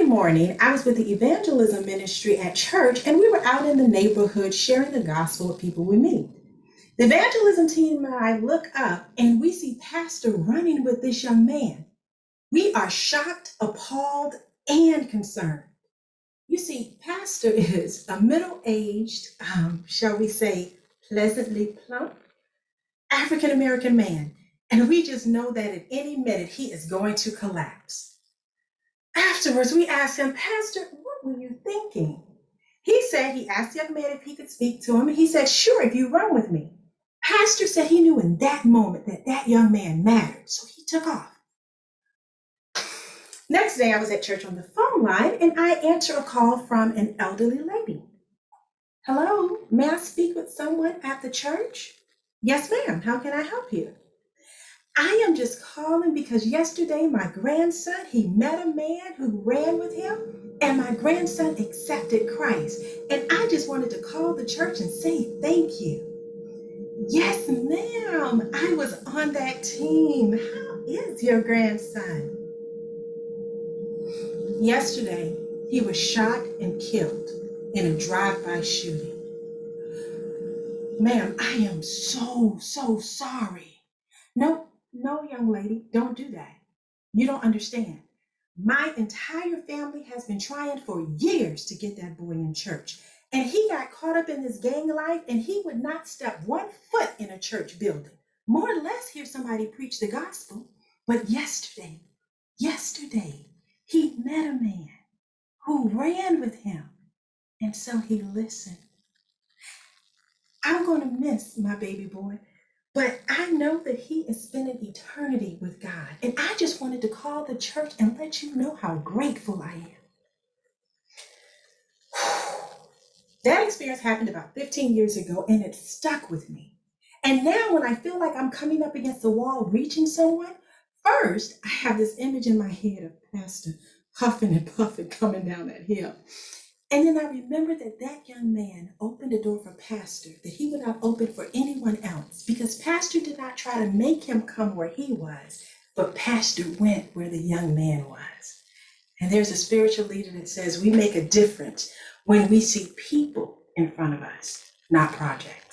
morning, I was with the evangelism ministry at church, and we were out in the neighborhood sharing the gospel with people we meet. The evangelism team and I look up, and we see Pastor running with this young man. We are shocked, appalled, and concerned. You see, Pastor is a middle-aged, shall we say, pleasantly plump African American man, and we just know that at any minute he is going to collapse. Afterwards, we asked him, Pastor, what were you thinking? He said he asked the young man if he could speak to him, and he said, sure, if you run with me. Pastor said he knew in that moment that that young man mattered, so he took off. Next day, I was at church on the phone line, and I answered a call from an elderly lady. Hello, may I speak with someone at the church? Yes, ma'am. How can I help you? I am just calling because yesterday my grandson, he met a man who ran with him, and my grandson accepted Christ. And I just wanted to call the church and say thank you. Yes, ma'am. I was on that team. How is your grandson? Yesterday, he was shot and killed in a drive-by shooting. Ma'am, I am so sorry. No, young lady, don't do that. You don't understand. My entire family has been trying for years to get that boy in church. And he got caught up in this gang life, and he would not step 1 foot in a church building, more or less hear somebody preach the gospel. But yesterday, he met a man who ran with him. And so he listened. I'm going to miss my baby boy, but I know that he is spending eternity with God. And I just wanted to call the church and let you know how grateful I am. That experience happened about 15 years ago, and it stuck with me. And now when I feel like I'm coming up against the wall, reaching someone, first, I have this image in my head of Pastor huffing and puffing coming down that hill. And then I remember that that young man opened the door for Pastor that he would not open for anyone else, because Pastor did not try to make him come where he was, but Pastor went where the young man was. And there's a spiritual leader that says we make a difference when we see people in front of us, not projects.